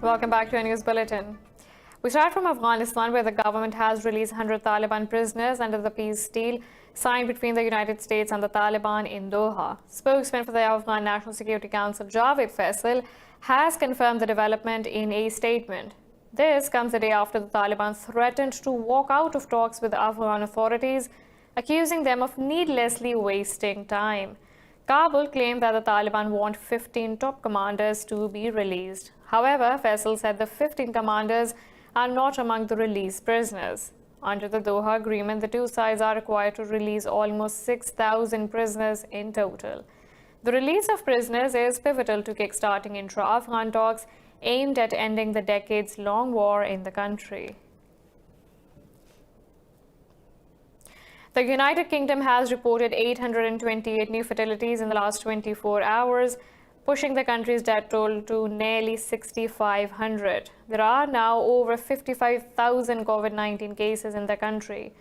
Welcome back to a news bulletin. We start from Afghanistan, where the government has released 100 Taliban prisoners under the peace deal signed between the United States and the Taliban in Doha. Spokesman for the Afghan National Security Council, Javed Faisal, has confirmed the development in a statement. This comes a day after the Taliban threatened to walk out of talks with the Afghan authorities, accusing them of needlessly wasting time. Kabul claimed that the Taliban want 15 top commanders to be released. However, Faisal said the 15 commanders are not among the released prisoners. Under the Doha agreement, the two sides are required to release almost 6,000 prisoners in total. The release of prisoners is pivotal to kickstarting intra-Afghan talks aimed at ending the decades-long war in the country. The United Kingdom has reported 828 new fatalities in the last 24 hours, pushing the country's death toll to nearly 6,500. There are now over 55,000 COVID-19 cases in the country.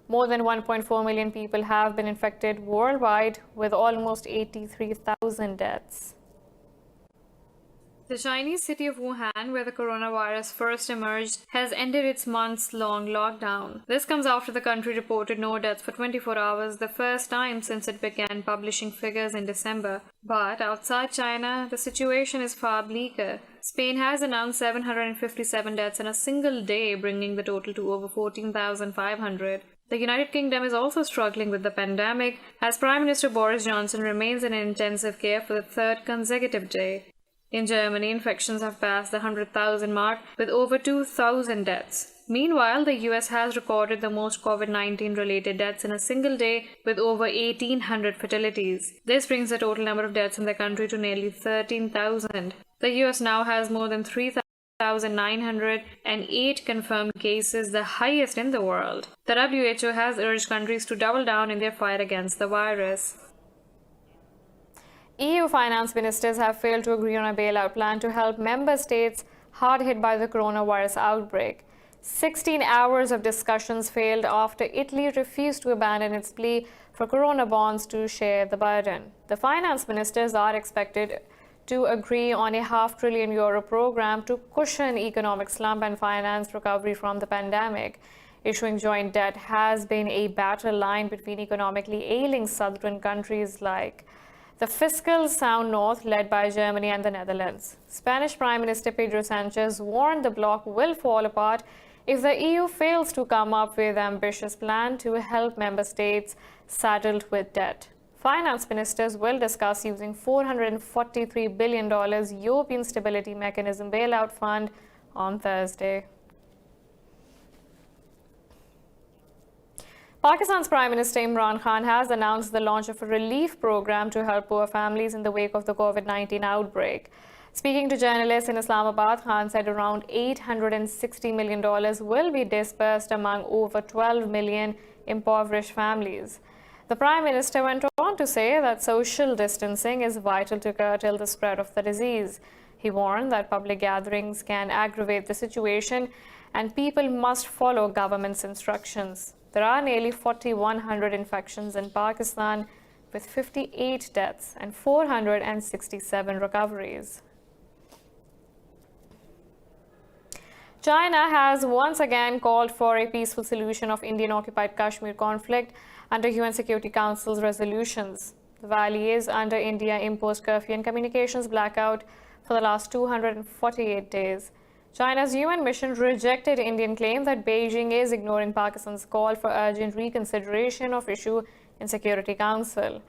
More than 1.4 million people have been infected worldwide, with almost 83,000 deaths. The Chinese city of Wuhan, where the coronavirus first emerged, has ended its months-long lockdown. This comes after the country reported no deaths for 24 hours, the first time since it began publishing figures in December. But outside China, the situation is far bleaker. Spain has announced 757 deaths in a single day, bringing the total to over 14,500. The United Kingdom is also struggling with the pandemic, as Prime Minister Boris Johnson remains in intensive care for the third consecutive day. In Germany, infections have passed the 100,000 mark, with over 2,000 deaths. Meanwhile, the US has recorded the most COVID-19 related deaths in a single day, with over 1,800 fatalities. This brings the total number of deaths in the country to nearly 13,000. The US now has more than 3,908 confirmed cases, the highest in the world. The WHO has urged countries to double down in their fight against the virus. EU finance ministers have failed to agree on a bailout plan to help member states hard hit by the coronavirus outbreak. 16 hours of discussions failed after Italy refused to abandon its plea for corona bonds to share the burden. The finance ministers are expected to agree on a €500 billion program to cushion economic slump and finance recovery from the pandemic. Issuing joint debt has been a battle line between economically ailing southern countries like the fiscal sound north, led by Germany and the Netherlands. Spanish Prime Minister Pedro Sanchez warned the bloc will fall apart if the EU fails to come up with an ambitious plan to help member states saddled with debt. Finance ministers will discuss using $443 billion European Stability Mechanism bailout fund on Thursday. Pakistan's Prime Minister Imran Khan has announced the launch of a relief program to help poor families in the wake of the COVID-19 outbreak. Speaking to journalists in Islamabad, Khan said around $860 million will be dispersed among over 12 million impoverished families. The Prime Minister went on to say that social distancing is vital to curtail the spread of the disease. He warned that public gatherings can aggravate the situation and people must follow government's instructions. There are nearly 4,100 infections in Pakistan, with 58 deaths and 467 recoveries. China has once again called for a peaceful solution of Indian-occupied Kashmir conflict under UN Security Council's resolutions. The valley is under India-imposed curfew and communications blackout for the last 248 days. China's UN mission rejected Indian claim that Beijing is ignoring Pakistan's call for urgent reconsideration of issue in Security Council.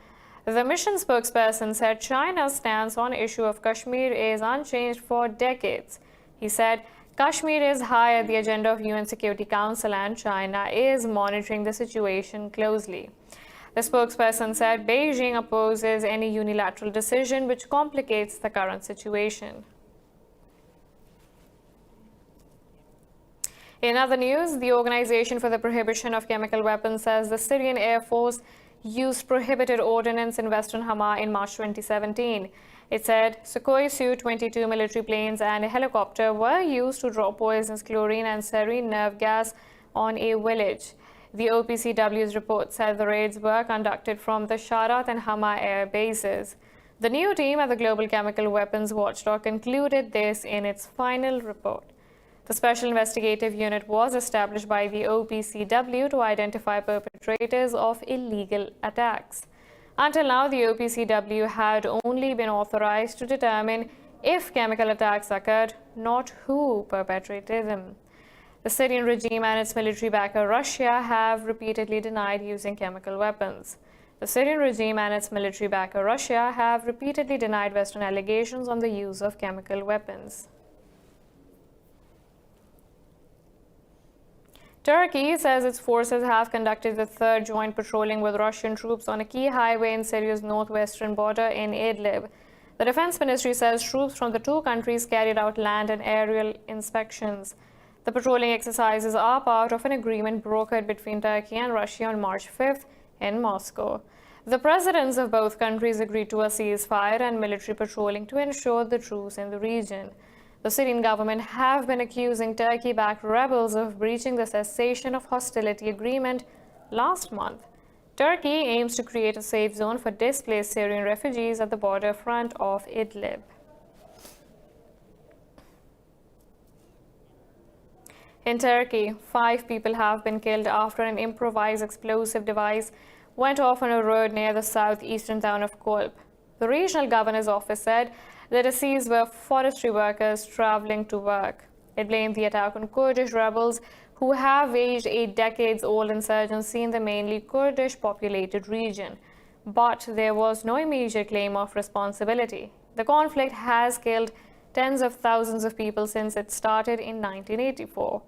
The mission spokesperson said China's stance on issue of Kashmir is unchanged for decades. He said Kashmir is high at the agenda of UN Security Council and China is monitoring the situation closely. The spokesperson said Beijing opposes any unilateral decision which complicates the current situation. In other news, the Organization for the Prohibition of Chemical Weapons says the Syrian Air Force used prohibited ordnance in western Hama in March 2017. It said Sukhoi Su-22 military planes and a helicopter were used to drop poisonous chlorine and sarin nerve gas on a village. The OPCW's report said the raids were conducted from the Sharat and Hama air bases. The new team at the Global Chemical Weapons Watchdog concluded this in its final report. The Special Investigative Unit was established by the OPCW to identify perpetrators of illegal attacks. Until now, the OPCW had only been authorized to determine if chemical attacks occurred, not who perpetrated them. The Syrian regime and its military backer Russia have repeatedly denied using chemical weapons. The Syrian regime and its military backer Russia have repeatedly denied Western allegations on the use of chemical weapons. Turkey says its forces have conducted the third joint patrolling with Russian troops on a key highway in Syria's northwestern border in Idlib. The defense ministry says troops from the two countries carried out land and aerial inspections. The patrolling exercises are part of an agreement brokered between Turkey and Russia on March 5th in Moscow. The presidents of both countries agreed to a ceasefire and military patrolling to ensure the truce in the region. The Syrian government have been accusing Turkey-backed rebels of breaching the cessation of hostility agreement last month. Turkey aims to create a safe zone for displaced Syrian refugees at the border front of Idlib. In Turkey, 5 people have been killed after an improvised explosive device went off on a road near the southeastern town of Kolp. The regional governor's office said the deceased were forestry workers traveling to work. It blamed the attack on Kurdish rebels who have waged a decades-old insurgency in the mainly Kurdish-populated region. But there was no immediate claim of responsibility. The conflict has killed tens of thousands of people since it started in 1984.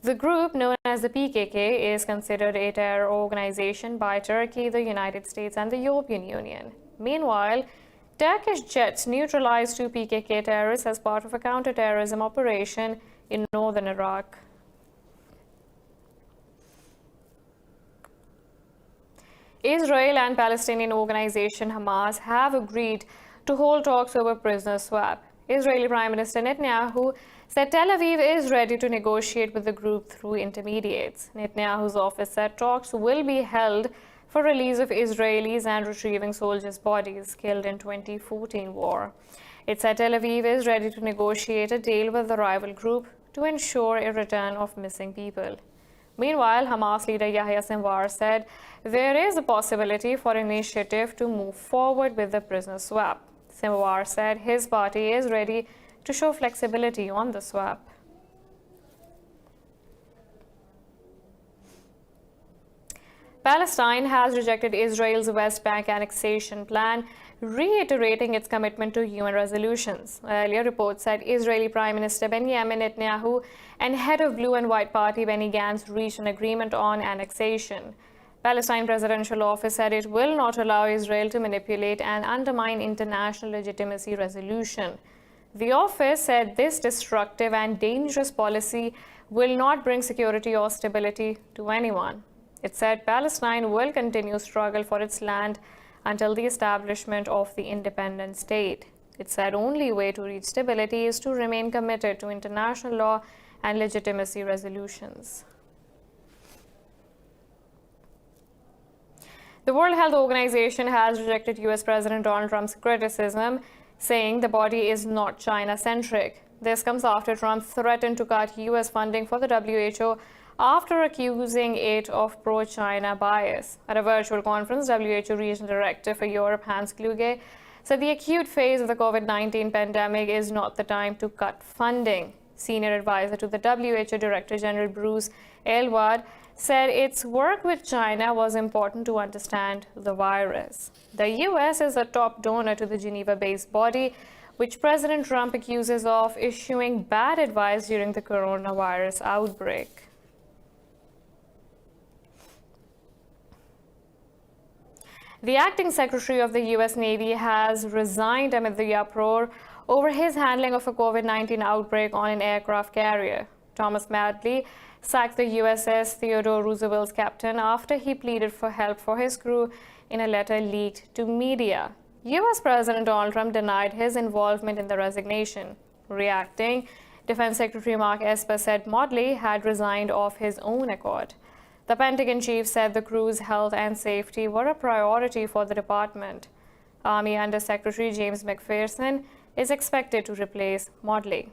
The group, known as the PKK, is considered a terror organization by Turkey, the United States, and the European Union. Meanwhile, Turkish jets neutralized 2 PKK terrorists as part of a counter-terrorism operation in northern Iraq. Israel and Palestinian organization Hamas have agreed to hold talks over prisoner swap. Israeli Prime Minister Netanyahu said Tel Aviv is ready to negotiate with the group through intermediates. Netanyahu's office said talks will be held for release of Israelis and retrieving soldiers' bodies killed in 2014 war. It said Tel Aviv is ready to negotiate a deal with the rival group to ensure a return of missing people. Meanwhile, Hamas leader Yahya Sinwar said there is a possibility for an initiative to move forward with the prisoner swap. Sinwar said his party is ready to show flexibility on the swap. Palestine has rejected Israel's West Bank annexation plan, reiterating its commitment to UN resolutions. Earlier reports said Israeli Prime Minister Benjamin Netanyahu and head of Blue and White Party Benny Gantz reached an agreement on annexation. Palestine Presidential Office said it will not allow Israel to manipulate and undermine international legitimacy resolution. The office said this destructive and dangerous policy will not bring security or stability to anyone. It said Palestine will continue struggle for its land until the establishment of the independent state. It said only way to reach stability is to remain committed to international law and legitimacy resolutions. The World Health Organization has rejected US President Donald Trump's criticism, saying the body is not China-centric. This comes after Trump threatened to cut US funding for the WHO after accusing it of pro-China bias. At a virtual conference, WHO Regional Director for Europe, Hans Kluge, said the acute phase of the COVID-19 pandemic is not the time to cut funding. Senior advisor to the WHO Director General Bruce Aylward said its work with China was important to understand the virus. The US is a top donor to the Geneva-based body, which President Trump accuses of issuing bad advice during the coronavirus outbreak. The acting Secretary of the U.S. Navy has resigned amid the uproar over his handling of a COVID-19 outbreak on an aircraft carrier. Thomas Madley sacked the USS Theodore Roosevelt's captain after he pleaded for help for his crew in a letter leaked to media. U.S. President Donald Trump denied his involvement in the resignation. Reacting, Defense Secretary Mark Esper said Madley had resigned of his own accord. The Pentagon chief said the crew's health and safety were a priority for the department. Army Under Secretary James McPherson is expected to replace Modly.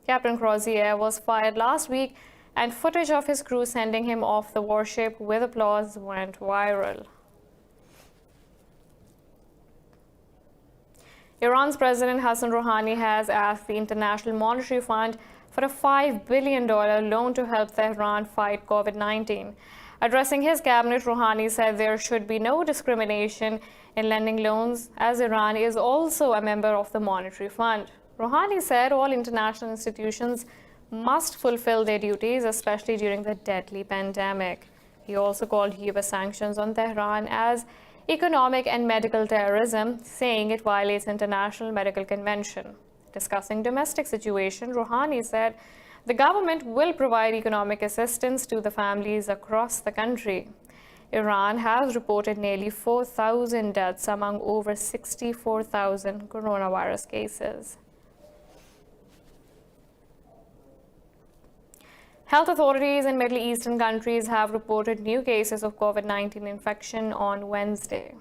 Captain Crozier was fired last week, and footage of his crew sending him off the warship with applause went viral. Iran's President Hassan Rouhani has asked the International Monetary Fund for a $5 billion loan to help Tehran fight COVID-19. Addressing his cabinet, Rouhani said there should be no discrimination in lending loans, as Iran is also a member of the Monetary Fund. Rouhani said all international institutions must fulfill their duties, especially during the deadly pandemic. He also called US sanctions on Tehran as economic and medical terrorism, saying it violates international medical convention. Discussing domestic situation, Rouhani said the government will provide economic assistance to the families across the country. Iran has reported nearly 4,000 deaths among over 64,000 coronavirus cases. Health authorities in Middle Eastern countries have reported new cases of COVID-19 infection on Wednesday.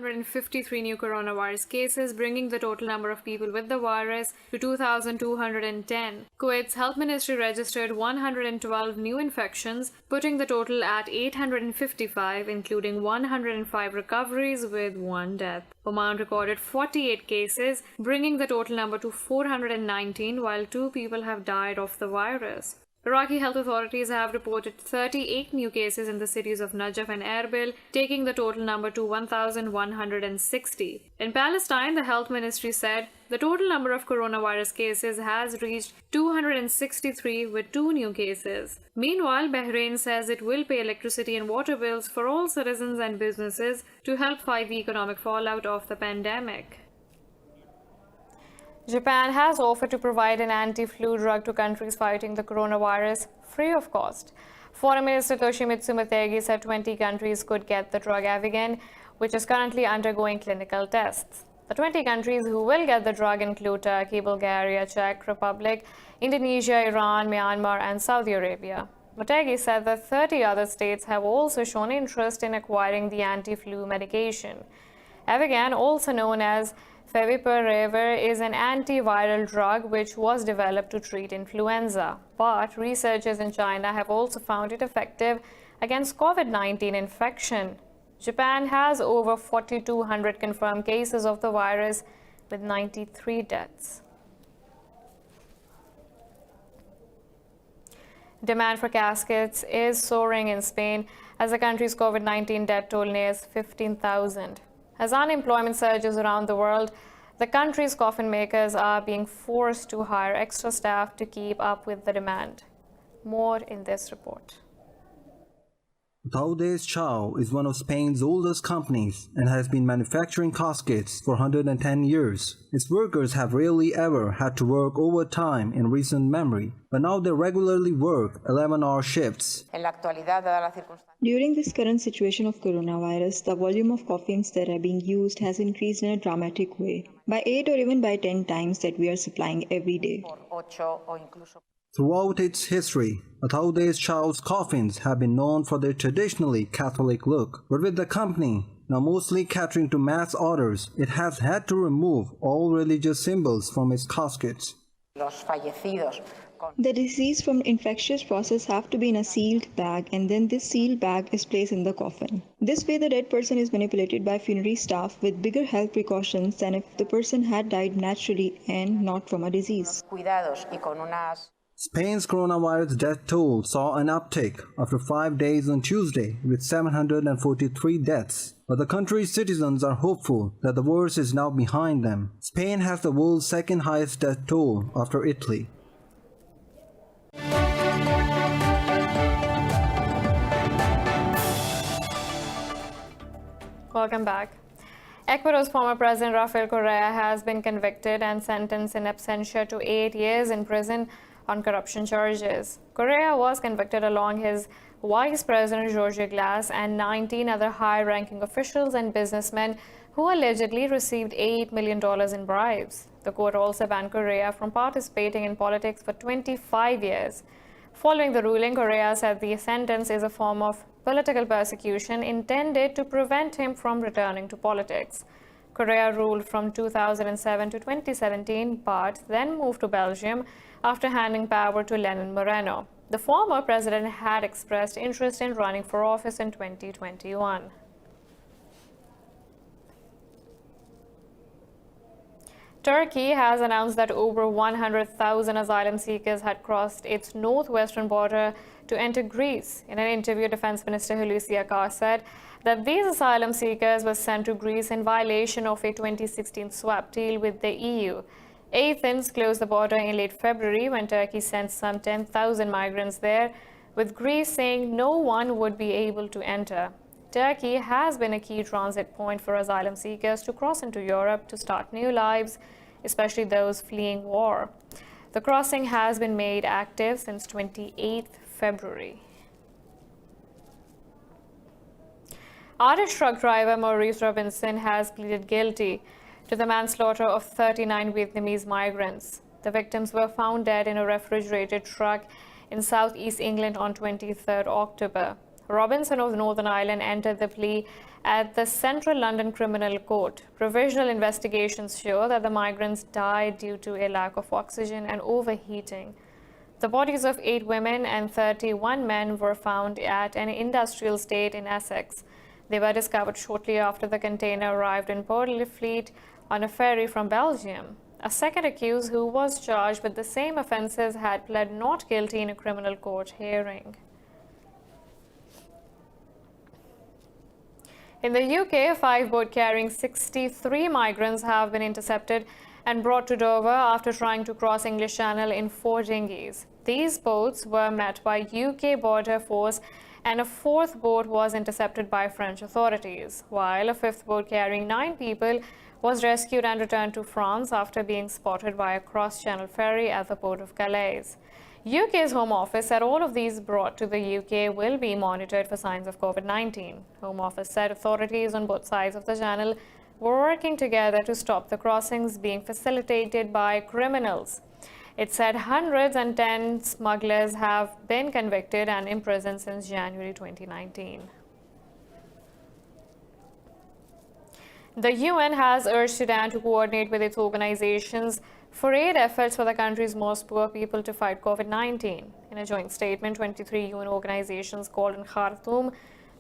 153 new coronavirus cases, bringing the total number of people with the virus to 2,210. Kuwait's health ministry registered 112 new infections, putting the total at 855, including 105 recoveries with 1 death. Oman recorded 48 cases, bringing the total number to 419, while 2 people have died of the virus. Iraqi health authorities have reported 38 new cases in the cities of Najaf and Erbil, taking the total number to 1,160. In Palestine, the health ministry said the total number of coronavirus cases has reached 263 with 2 new cases. Meanwhile, Bahrain says it will pay electricity and water bills for all citizens and businesses to help fight the economic fallout of the pandemic. Japan has offered to provide an anti-flu drug to countries fighting the coronavirus free of cost. Foreign Minister Toshimitsu Motegi said 20 countries could get the drug Avigan, which is currently undergoing clinical tests. The 20 countries who will get the drug include Turkey, Bulgaria, Czech Republic, Indonesia, Iran, Myanmar, and Saudi Arabia. Motegi said that 30 other states have also shown interest in acquiring the anti-flu medication. Avigan, also known as Favipiravir, is an antiviral drug which was developed to treat influenza, but researchers in China have also found it effective against COVID-19 infection. Japan has over 4,200 confirmed cases of the virus, with 93 deaths. Demand for caskets is soaring in Spain as the country's COVID-19 death toll nears 15,000. As unemployment surges around the world, the country's coffin makers are being forced to hire extra staff to keep up with the demand. More in this report. Indus Special is one of Spain's oldest companies and has been manufacturing caskets for 110 years. Its workers have rarely ever had to work overtime in recent memory, but now they regularly work 11-hour shifts. During this current situation of coronavirus, the volume of coffins that are being used has increased in a dramatic way, by 8 or even by 10 times that we are supplying every day. Throughout its history, Indus Special's coffins have been known for their traditionally Catholic look, but with the company now mostly catering to mass orders, it has had to remove all religious symbols from its caskets. The deceased from infectious process have to be in a sealed bag, and then this sealed bag is placed in the coffin. This way the dead person is manipulated by funerary staff with bigger health precautions than if the person had died naturally and not from a disease. Spain's coronavirus death toll saw an uptick after 5 days on Tuesday with 743 deaths. But the country's citizens are hopeful that the worst is now behind them. Spain has the world's second highest death toll after Italy. Welcome back. Ecuador's former president Rafael Correa has been convicted and sentenced in absentia to 8 years in prison on corruption charges. Correa was convicted along his vice president Jorge Glass and 19 other high-ranking officials and businessmen who allegedly received $8 million in bribes. The court also banned Correa from participating in politics for 25 years. Following the ruling, Correa said the sentence is a form of political persecution intended to prevent him from returning to politics. Correa ruled from 2007 to 2017, but then moved to Belgium after handing power to Lenin Moreno. The former president had expressed interest in running for office in 2021. Turkey has announced that over 100,000 asylum seekers had crossed its northwestern border to enter Greece. In an interview, Defense Minister Hulusi Akar said that these asylum seekers were sent to Greece in violation of a 2016 swap deal with the EU. Athens closed the border in late February when Turkey sent some 10,000 migrants there, with Greece saying no one would be able to enter. Turkey has been a key transit point for asylum seekers to cross into Europe to start new lives, especially those fleeing war. The crossing has been made active since 28 February. Irish truck driver Maurice Robinson has pleaded guilty to the manslaughter of 39 Vietnamese migrants. The victims were found dead in a refrigerated truck in southeast England on 23 October. Robinson of Northern Ireland entered the plea at the Central London Criminal Court. Provisional investigations show that the migrants died due to a lack of oxygen and overheating. The bodies of 8 women and 31 men were found at an industrial estate in Essex. They were discovered shortly after the container arrived in Port-le-Fleet on a ferry from Belgium. A second accused, who was charged with the same offences, had pled not guilty in a criminal court hearing. In the UK, 5 boats carrying 63 migrants have been intercepted and brought to Dover after trying to cross English Channel in 4 dinghies. These boats were met by UK Border Force, and a 4th boat was intercepted by French authorities, while a 5th boat carrying 9 people was rescued and returned to France after being spotted by a cross-channel ferry at the port of Calais. UK's Home Office said all of these brought to the UK will be monitored for signs of COVID-19. Home Office said authorities on both sides of the channel were working together to stop the crossings being facilitated by criminals. It said hundreds and 10 smugglers have been convicted and imprisoned since January 2019. The UN has urged Sudan to coordinate with its organizations for aid efforts for the country's most poor people to fight COVID-19. In a joint statement, 23 UN organizations called on Khartoum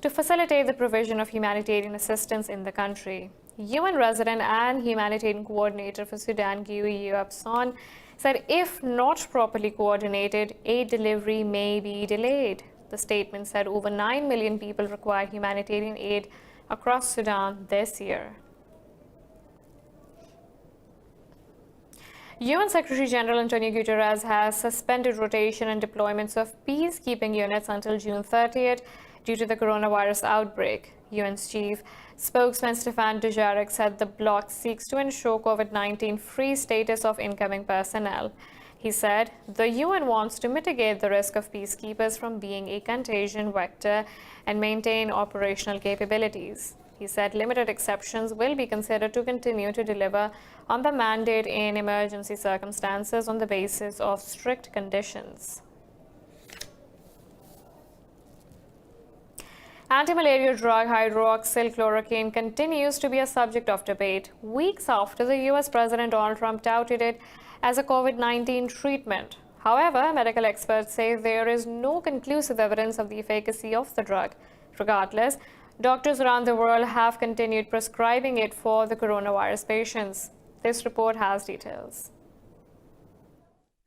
to facilitate the provision of humanitarian assistance in the country. UN resident and humanitarian coordinator for Sudan, Gui Yupson, said if not properly coordinated, aid delivery may be delayed. The statement said over 9 million people require humanitarian aid across Sudan this year. UN Secretary General Antonio Guterres has suspended rotation and deployments of peacekeeping units until June 30th due to the coronavirus outbreak. UN's chief spokesman Stefan Dujarric said the bloc seeks to ensure COVID-19 free status of incoming personnel. He said the UN wants to mitigate the risk of peacekeepers from being a contagion vector and maintain operational capabilities. He said limited exceptions will be considered to continue to deliver on the mandate in emergency circumstances on the basis of strict conditions. Anti-malaria drug hydroxychloroquine continues to be a subject of debate weeks after the US President Donald Trump touted it as a COVID-19 treatment. However, medical experts say there is no conclusive evidence of the efficacy of the drug. Regardless, doctors around the world have continued prescribing it for the coronavirus patients. This report has details.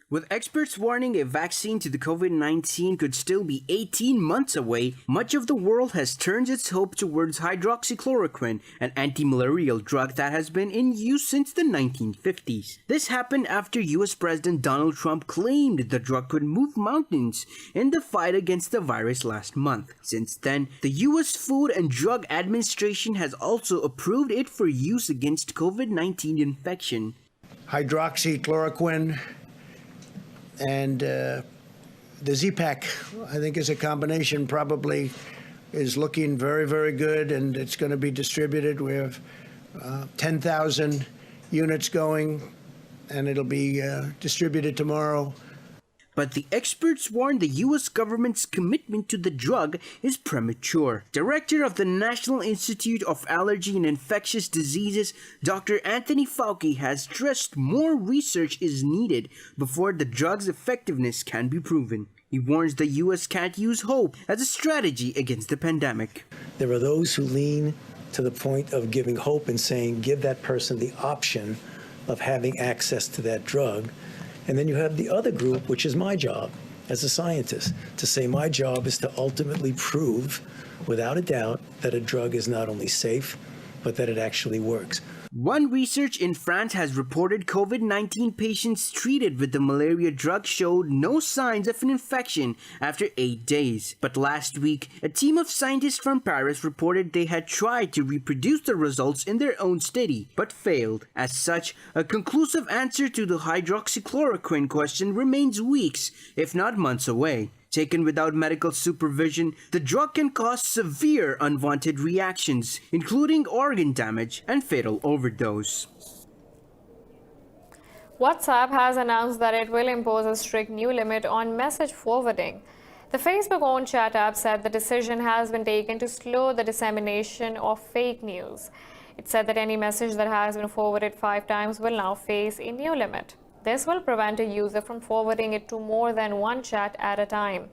With experts warning a vaccine to the COVID-19 could still be 18 months away, much of the world has turned its hope towards hydroxychloroquine, an anti-malarial drug that has been in use since the 1950s. This happened after US President Donald Trump claimed the drug could move mountains in the fight against the virus last month. Since then, the US Food and Drug Administration has also approved it for use against COVID-19 infection. Hydroxychloroquine and the Z-Pack, I think, is a combination, probably is looking very, very good, and it's going to be distributed. We have 10,000 units going, and it'll be distributed tomorrow. But the experts warn the US government's commitment to the drug is premature. Director of the National Institute of Allergy and Infectious Diseases, Dr. Anthony Fauci, has stressed more research is needed before the drug's effectiveness can be proven. He warns the US can't use hope as a strategy against the pandemic. There are those who lean to the point of giving hope and saying, give that person the option of having access to that drug. And then you have the other group, which is my job as a scientist, to say my job is to ultimately prove, without a doubt, that a drug is not only safe, but that it actually works. One research in France has reported COVID-19 patients treated with the malaria drug showed no signs of an infection after 8 days. But last week, a team of scientists from Paris reported they had tried to reproduce the results in their own study, but failed. As such, a conclusive answer to the hydroxychloroquine question remains weeks, if not months away. Taken without medical supervision, the drug can cause severe unwanted reactions, including organ damage and fatal overdose. WhatsApp has announced that it will impose a strict new limit on message forwarding. The Facebook-owned chat app said the decision has been taken to slow the dissemination of fake news. It said that any message that has been forwarded 5 times will now face a new limit. This will prevent a user from forwarding it to more than one chat at a time.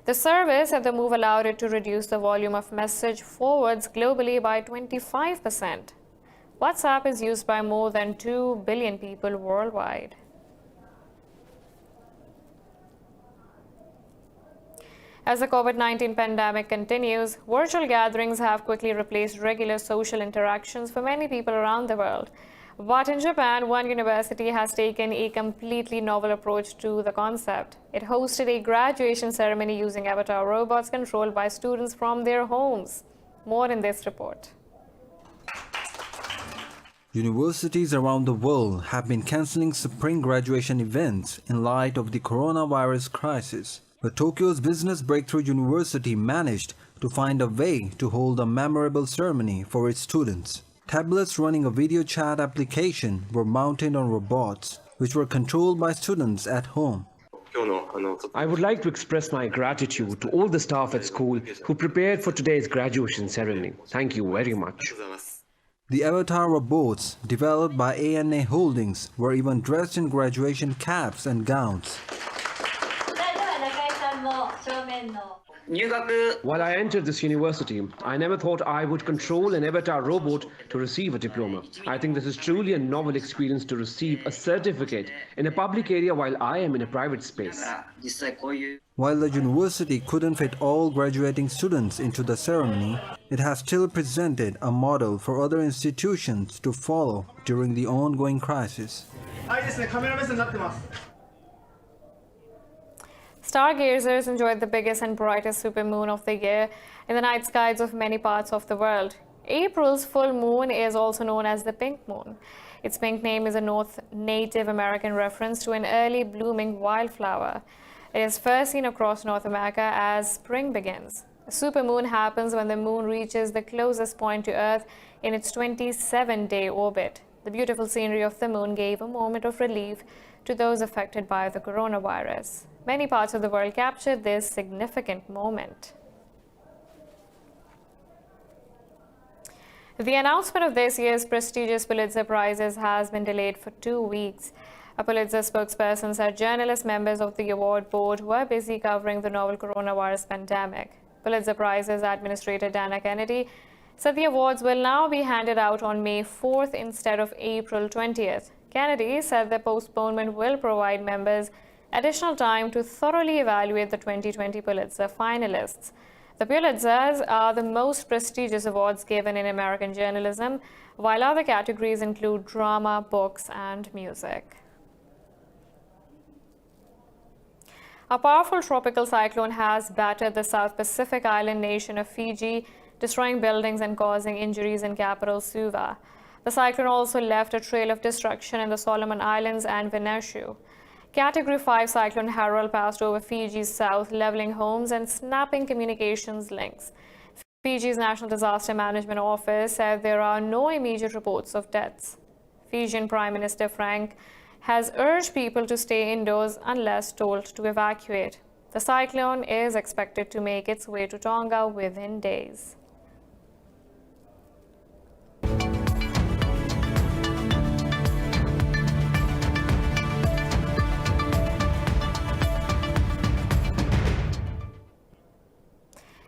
The service said the move allowed it to reduce the volume of message forwards globally by 25%. WhatsApp is used by more than 2 billion people worldwide. As the COVID-19 pandemic continues, virtual gatherings have quickly replaced regular social interactions for many people around the world. But in Japan, one university has taken a completely novel approach to the concept. It hosted a graduation ceremony using avatar robots controlled by students from their homes. More in this report. Universities around the world have been cancelling spring graduation events in light of the coronavirus crisis. But Tokyo's Business Breakthrough University managed to find a way to hold a memorable ceremony for its students. Tablets running a video chat application were mounted on robots, which were controlled by students at home. I would like to express my gratitude to all the staff at school who prepared for today's graduation ceremony. Thank you very much. The avatar robots, developed by ANA Holdings, were even dressed in graduation caps and gowns. While I entered this university, I never thought I would control an avatar robot to receive a diploma. I think this is truly a novel experience to receive a certificate in a public area while I am in a private space. While the university couldn't fit all graduating students into the ceremony, it has still presented a model for other institutions to follow during the ongoing crisis. Stargazers enjoyed the biggest and brightest supermoon of the year in the night skies of many parts of the world. April's full moon is also known as the pink moon. Its pink name is a North Native American reference to an early blooming wildflower. It is first seen across North America as spring begins. A supermoon happens when the moon reaches the closest point to Earth in its 27-day orbit. The beautiful scenery of the moon gave a moment of relief to those affected by the coronavirus. Many parts of the world captured this significant moment. The announcement of this year's prestigious Pulitzer Prizes has been delayed for 2 weeks. A Pulitzer spokesperson said journalists members of the award board were busy covering the novel coronavirus pandemic. Pulitzer Prizes Administrator Dana Kennedy said the awards will now be handed out on May 4th instead of April 20th. Kennedy said the postponement will provide members additional time to thoroughly evaluate the 2020 Pulitzer finalists. The Pulitzers are the most prestigious awards given in American journalism, while other categories include drama, books, and music. A powerful tropical cyclone has battered the South Pacific island nation of Fiji, destroying buildings and causing injuries in capital Suva. The cyclone also left a trail of destruction in the Solomon Islands and Vanuatu. Category 5 Cyclone Harold passed over Fiji's south, leveling homes and snapping communications links. Fiji's National Disaster Management Office said there are no immediate reports of deaths. Fijian Prime Minister Frank has urged people to stay indoors unless told to evacuate. The cyclone is expected to make its way to Tonga within days.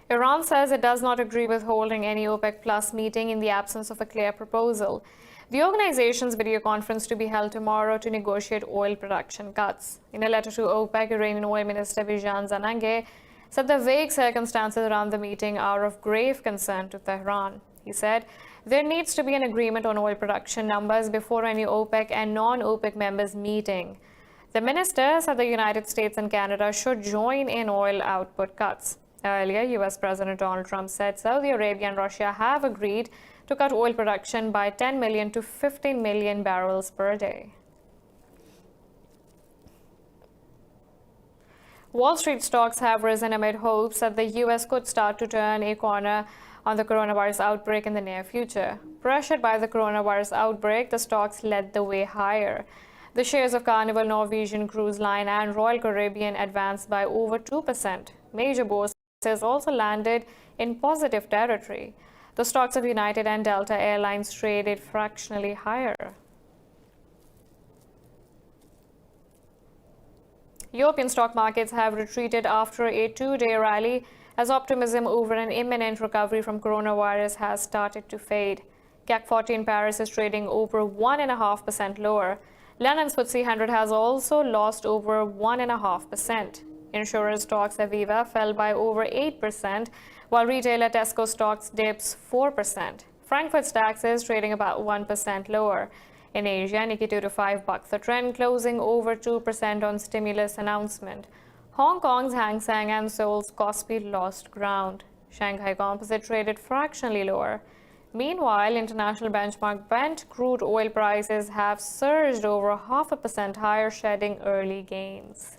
Iran says it does not agree with holding any OPEC Plus meeting in the absence of a clear proposal. The organization's video conference to be held tomorrow to negotiate oil production cuts. In a letter to OPEC, Iranian Oil Minister Bijan Zanangeh said the vague circumstances around the meeting are of grave concern to Tehran. He said there needs to be an agreement on oil production numbers before any OPEC and non-OPEC members meeting. The minister said the United States and Canada should join in oil output cuts. Earlier, U.S. President Donald Trump said Saudi Arabia and Russia have agreed to cut oil production by 10 million to 15 million barrels per day. Wall Street stocks have risen amid hopes that the U.S. could start to turn a corner on the coronavirus outbreak in the near future. Pressured by the coronavirus outbreak, the stocks led the way higher. The shares of Carnival, Norwegian Cruise Line, and Royal Caribbean advanced by over 2%. Major bourses also landed in positive territory. The stocks of United and Delta Airlines traded fractionally higher. European stock markets have retreated after a two-day rally as optimism over an imminent recovery from coronavirus has started to fade. CAC 40 in Paris is trading over 1.5% lower. London's FTSE 100 has also lost over 1.5%. Insurance stocks Aviva fell by over 8%, while retailer Tesco stocks dips 4%. Frankfurt DAX is trading about 1% lower. In Asia, Nikkei 2 to 5 bucks the trend, closing over 2% on stimulus announcement. Hong Kong's Hang Seng and Seoul's Kospi lost ground. Shanghai Composite traded fractionally lower. Meanwhile, international benchmark Brent crude oil prices have surged over 0.5% higher, shedding early gains.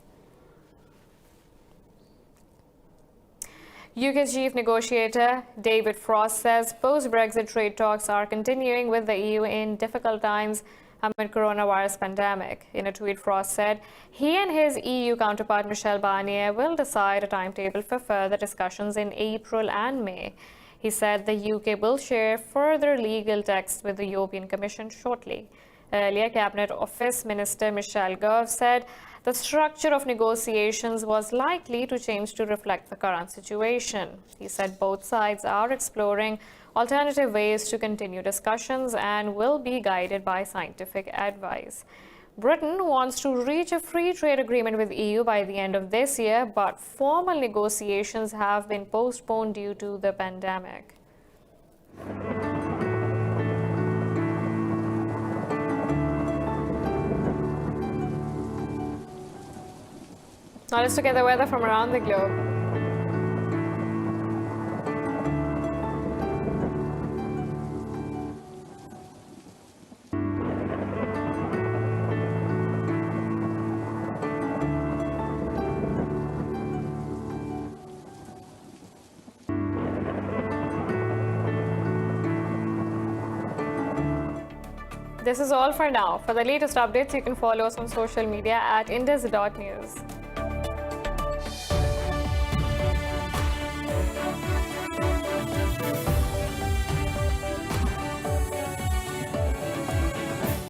UK's chief negotiator David Frost says post-Brexit trade talks are continuing with the EU in difficult times amid coronavirus pandemic. In a tweet, Frost said he and his EU counterpart Michel Barnier will decide a timetable for further discussions in April and May. He said the UK will share further legal texts with the European Commission shortly. Earlier, Cabinet Office Minister Michel Gove said the structure of negotiations was likely to change to reflect the current situation. He said both sides are exploring alternative ways to continue discussions and will be guided by scientific advice. Britain wants to reach a free trade agreement with EU by the end of this year, but formal negotiations have been postponed due to the pandemic. Now let's look at the weather from around the globe. This is all for now. For the latest updates, you can follow us on social media at indus.news.